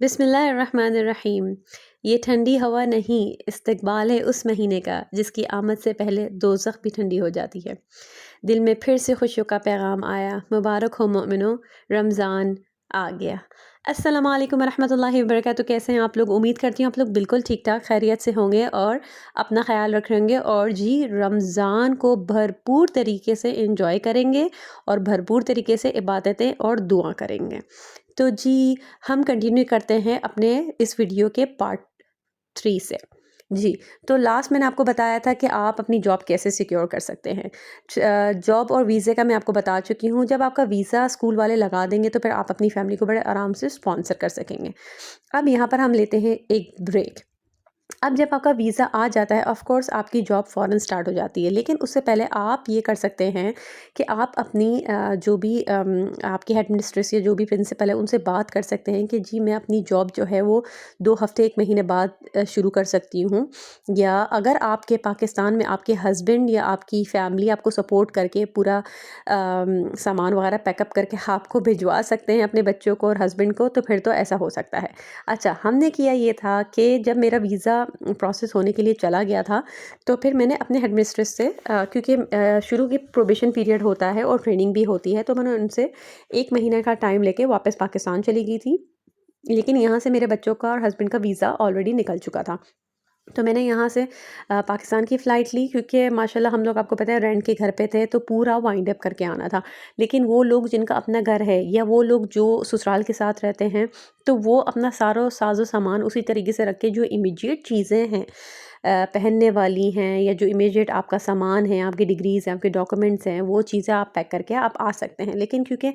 बिस्मिल्लाहिर्रहमानिर्रहीम। ये ठंडी हवा नहीं, इस्तकबाल है उस महीने का जिसकी आमद से पहले दोज़ख भी ठंडी हो जाती है। दिल में फिर से खुशियों का पैगाम आया, मुबारक हो मोमिनो, रमज़ान आ गया। अस्सलामु अलैकुम वरहमतुल्लाहि वबरकातुहू। कैसे हैं आप लोग? उम्मीद करती हूँ आप लोग बिल्कुल ठीक-ठाक खैरियत से होंगे और अपना ख़्याल रख रहे होंगे और जी रमज़ान को भरपूर तरीके से एंजॉय करेंगे और भरपूर तरीके से इबादतें और दुआ करेंगे। तो जी हम कंटिन्यू करते हैं अपने इस वीडियो के पार्ट 3 से। जी, तो लास्ट मैंने आपको बताया था कि आप अपनी जॉब कैसे सिक्योर कर सकते हैं। जॉब और वीज़े का मैं आपको बता चुकी हूँ। जब आपका वीज़ा स्कूल वाले लगा देंगे तो फिर आप अपनी फैमिली को बड़े आराम से स्पॉन्सर कर सकेंगे। अब यहाँ पर हम लेते हैं एक ब्रेक। अब जब आपका वीज़ा आ जाता है ऑफ़ कोर्स आपकी जॉब फ़ौरन स्टार्ट हो जाती है, लेकिन उससे पहले आप ये कर सकते हैं कि आप अपनी जो भी आपके हेड मिस्ट्रेस या जो भी प्रिंसिपल है उनसे बात कर सकते हैं कि जी मैं अपनी जॉब जो है वो 2 हफ़्ते 1 महीने बाद शुरू कर सकती हूँ। या अगर आपके पाकिस्तान में आपके हस्बैंड या आपकी फ़ैमिली आपको सपोर्ट करके पूरा सामान वग़ैरह पैकअप करके आपको भिजवा सकते हैं अपने बच्चों को और हस्बैंड को, तो फिर तो ऐसा हो सकता है। अच्छा, हमने किया ये था कि जब मेरा वीज़ा प्रोसेस होने के लिए चला गया था, तो फिर मैंने अपने हेडमिस्ट्रेस से क्योंकि शुरू की प्रोबेशन पीरियड होता है और ट्रेनिंग भी होती है, तो मैंने उनसे 1 महीने का टाइम लेके वापस पाकिस्तान चली गई थी। लेकिन यहाँ से मेरे बच्चों का और हस्बैंड का वीज़ा ऑलरेडी निकल चुका था। तो मैंने यहाँ से पाकिस्तान की फ़्लाइट ली क्योंकि माशाल्लाह हम लोग आपको पता है रेंट के घर पे थे तो पूरा वाइंड अप करके आना था। लेकिन वो लोग जिनका अपना घर है या वो लोग जो ससुराल के साथ रहते हैं, तो वो अपना सारा साज़ो-सामान उसी तरीके से रख के जो इमीडिएट चीज़ें हैं पहनने वाली हैं या जो इमीडिएट आपका सामान है, आपकी डिग्रीज़ हैं, आपके डॉक्यूमेंट्स हैं, वो चीज़ें आप पैक करके आप आ सकते हैं। लेकिन क्योंकि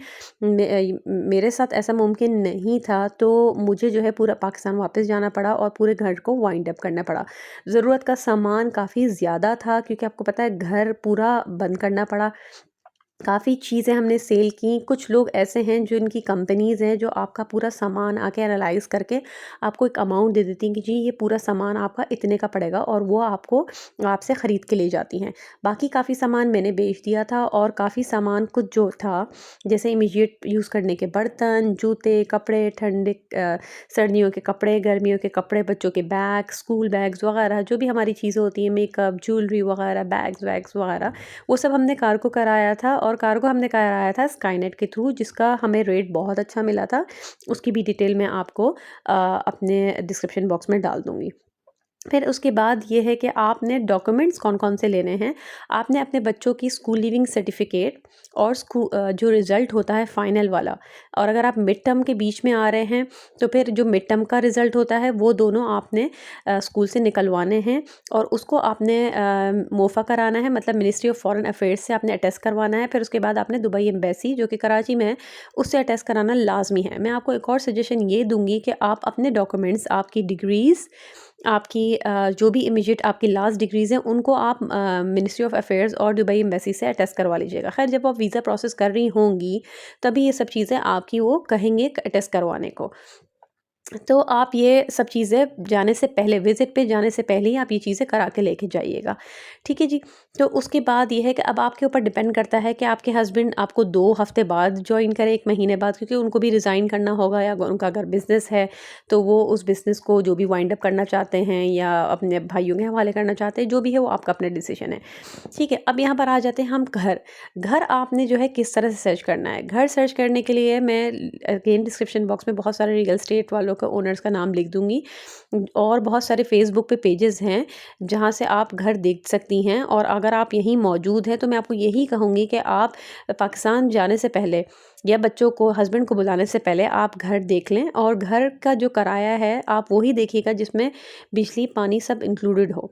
मेरे साथ ऐसा मुमकिन नहीं था, तो मुझे जो है पूरा पाकिस्तान वापस जाना पड़ा और पूरे घर को वाइंड अप करना पड़ा। ज़रूरत का सामान काफ़ी ज़्यादा था क्योंकि आपको पता है घर पूरा बंद करना पड़ा। काफ़ी चीज़ें हमने सेल की। कुछ लोग ऐसे हैं जिनकी कंपनीज़ हैं जो आपका पूरा सामान आके एनालाइज़ करके आपको एक अमाउंट दे देती हैं कि जी ये पूरा सामान आपका इतने का पड़ेगा और वो आपको आपसे ख़रीद के ले जाती हैं। बाकी काफ़ी सामान मैंने बेच दिया था और काफ़ी सामान कुछ जो था जैसे इमीडिएट यूज़ करने के बर्तन, जूते, कपड़े, सर्दियों के कपड़े, गर्मियों के कपड़े, बच्चों के बैग, स्कूल बैग्स वग़ैरह जो भी हमारी चीज़ें होती हैं, मेकअप, ज्वेलरी वग़ैरह, बैग्स वैग्स वग़ैरह, वो सब हमने कार्गो कराया था और कार्गो हमने कराया था स्काईनेट के थ्रू जिसका हमें रेट बहुत अच्छा मिला था। उसकी भी डिटेल मैं आपको अपने डिस्क्रिप्शन बॉक्स में डाल दूँगी। फिर उसके बाद ये है कि आपने डॉक्यूमेंट्स कौन-कौन से लेने हैं। आपने अपने बच्चों की स्कूल लीविंग सर्टिफ़िकेट और जो रिज़ल्ट होता है फ़ाइनल वाला, और अगर आप मिड टर्म के बीच में आ रहे हैं, तो फिर जो मिड टर्म का रिज़ल्ट होता है, वो दोनों आपने स्कूल से निकलवाने हैं और उसको आपने मोफ़ा कराना है, मतलब मिनिस्ट्री ऑफ फ़ॉरेन अफ़ेयर्स से आपने अटेस्ट करवाना है। फिर उसके बाद आपने दुबई एम्बेसी जो कि कराची में है, उससे अटेस्ट कराना लाज़मी है। मैं आपको एक और सजेशन ये दूँगी कि आप अपने डॉक्यूमेंट्स, आपकी डिग्रीज़, आपकी जो भी इमीडिएट आपकी लास्ट डिग्रीज़ हैं उनको आप मिनिस्ट्री ऑफ अफेयर्स और दुबई एम्बेसी से अटेस्ट करवा लीजिएगा। खैर जब आप वीज़ा प्रोसेस कर रही होंगी तभी ये सब चीज़ें आपकी वो कहेंगे अटेस्ट करवाने को। तो आप ये सब चीज़ें जाने से पहले, विज़िट पे जाने से पहले ही आप ये चीज़ें करा के लेके जाइएगा। ठीक है जी? तो उसके बाद ये है कि अब आपके ऊपर डिपेंड करता है कि आपके हस्बैंड आपको 2 हफ़्ते बाद जॉइन करें, 1 महीने बाद, क्योंकि उनको भी रिज़ाइन करना होगा, या उनका अगर बिज़नेस है, तो वो उस बिज़नेस को जो भी वाइंड अप करना चाहते हैं या अपने भाइयों के हवाले करना चाहते हैं, जो भी है वो आपका अपना डिसीज़न है। ठीक है? अब यहाँ पर आ जाते हैं हम घर। घर आपने जो है किस तरह से सर्च करना है? घर सर्च करने के लिए मैं अगेन डिस्क्रिप्शन बॉक्स में बहुत सारे रियल एस्टेट वालों का, ओनर्स का नाम लिख दूँगी और बहुत सारे फ़ेसबुक पे पेजेज़ हैं जहाँ से आप घर देख सकती हैं। और अगर आप यहीं मौजूद हैं तो मैं आपको यही कहूँगी कि आप पाकिस्तान जाने से पहले या बच्चों को, हस्बैंड को बुलाने से पहले आप घर देख लें और घर का जो किराया है आप वही देखिएगा जिसमें बिजली, पानी सब इंक्लूडेड हो।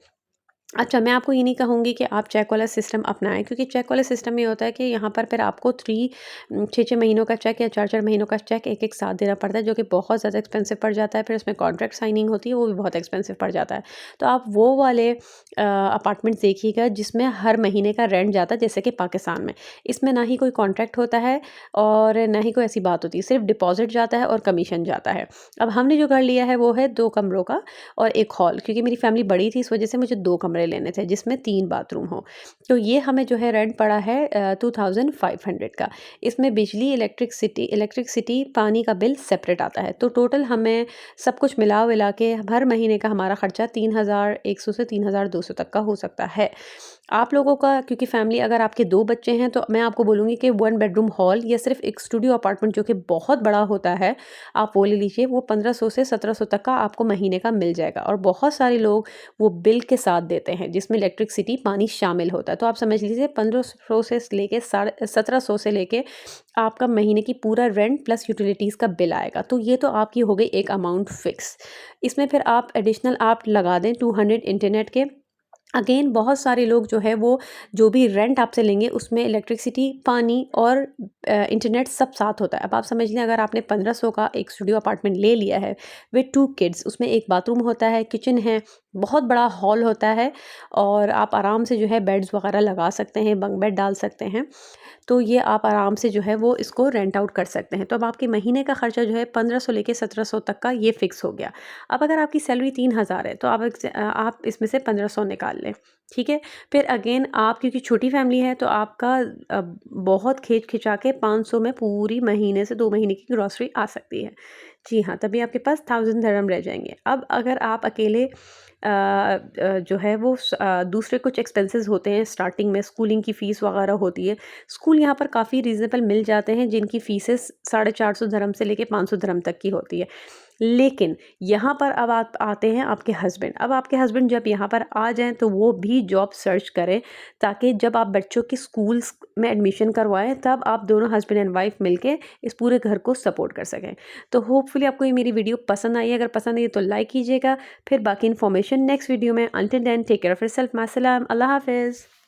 अच्छा, मैं आपको ये नहीं कहूँगी कि आप चेक वाला सिस्टम अपनाएँ, क्योंकि चेक वाले सिस्टम में होता है कि यहाँ पर फिर आपको 6-6 महीनों का चेक या 4-4 महीनों का चेक एक-एक साथ देना पड़ता है, जो कि बहुत ज़्यादा एक्सपेंसिव पड़ जाता है। फिर उसमें कॉन्ट्रैक्ट साइनिंग होती है, वो भी बहुत एक्सपेंसिव पड़ जाता है। तो आप वो वाले अपार्टमेंट्स देखिएगा जिसमें हर महीने का रेंट जाता है, जैसे कि पाकिस्तान में। इसमें ना ही कोई कॉन्ट्रैक्ट होता है और ना ही कोई ऐसी बात होती है, सिर्फ़ डिपॉज़िट जाता है और कमीशन जाता है। अब हमने जो घर लिया है वो है 2 कमरों का और 1 हॉल, क्योंकि मेरी फैमिली बड़ी थी इस वज़ह से मुझे 2 कमरे कमरे लेने थे जिसमें 3 बाथरूम हो। तो ये हमें जो है रेंट पड़ा है 2500 का। इसमें बिजली, इलेक्ट्रिसिटी, पानी का बिल सेपरेट आता है। तो टोटल हमें सब कुछ मिला-विला के हर महीने का हमारा खर्चा 3100 से 3200 तक का हो सकता है। आप लोगों का क्योंकि फैमिली अगर आपके 2 बच्चे हैं तो मैं आपको बोलूँगी कि 1 बेडरूम हॉल या सिर्फ़ एक स्टूडियो अपार्टमेंट जो कि बहुत बड़ा होता है, आप वो ले लीजिए। वो 1500 से 1700 तक का आपको महीने का मिल जाएगा और बहुत सारे लोग वो बिल के साथ देते हैं जिसमें इलेक्ट्रिसिटी, पानी शामिल होता है। तो आप समझ लीजिए 1500 से लेके साढ़े 1700 से लेके आपका महीने की पूरा रेंट प्लस यूटिलिटीज़ का बिल आएगा। तो ये तो आपकी हो गई एक अमाउंट फ़िक्स। इसमें फिर आप एडिशनल आप लगा दें 200 इंटरनेट के। अगेन बहुत सारे लोग जो है वो जो भी रेंट आपसे लेंगे उसमें इलेक्ट्रिसिटी, पानी और इंटरनेट सब साथ होता है। अब आप समझ लें अगर आपने 1500 का एक स्टूडियो अपार्टमेंट ले लिया है विद 2 किड्स, उसमें एक बाथरूम होता है, किचन है, बहुत बड़ा हॉल होता है और आप आराम से जो है बेड्स वगैरह लगा सकते हैं, बंक बेड डाल सकते हैं। तो ये आप आराम से जो है वो इसको रेंट आउट कर सकते हैं। तो अब आपके महीने का खर्चा जो है 1500 लेके 1700 तक का ये फ़िक्स हो गया। अब अगर आपकी सैलरी 3000 है तो आप इसमें से 1500 निकाल लें, ठीक है? फिर अगेन आप क्योंकि छोटी फैमिली है तो आपका बहुत खींच-खिचा के 500 में पूरी महीने से 2 महीने की ग्रॉसरी आ सकती है। जी हाँ, तभी आपके पास 1000 दिरहम रह जाएँगे। अब अगर आप अकेले जो है वो दूसरे कुछ एक्सपेंसेस होते हैं स्टार्टिंग में, स्कूलिंग की फ़ीस वगैरह होती है। स्कूल यहाँ पर काफ़ी रीज़नेबल मिल जाते हैं जिनकी फ़ीसेस 450 दिरहम से लेके 500 दिरहम तक की होती है। लेकिन यहाँ पर अब आप आते हैं आपके हस्बैंड। अब आपके हस्बैंड जब यहाँ पर आ जाएँ तो वो भी जॉब सर्च करें ताकि जब आप बच्चों की स्कूल्स में एडमिशन करवाएँ तब आप दोनों हस्बैंड एंड वाइफ मिलके इस पूरे घर को सपोर्ट कर सकें। तो होपफुली आपको ये मेरी वीडियो पसंद आई है। अगर पसंद आई है तो लाइक कीजिएगा। फिर बाकी इन्फॉर्मेशन नेक्स्ट वीडियो में। Until then take care of yourself. मास्सलाम। अल्लाह हाफ़िज़।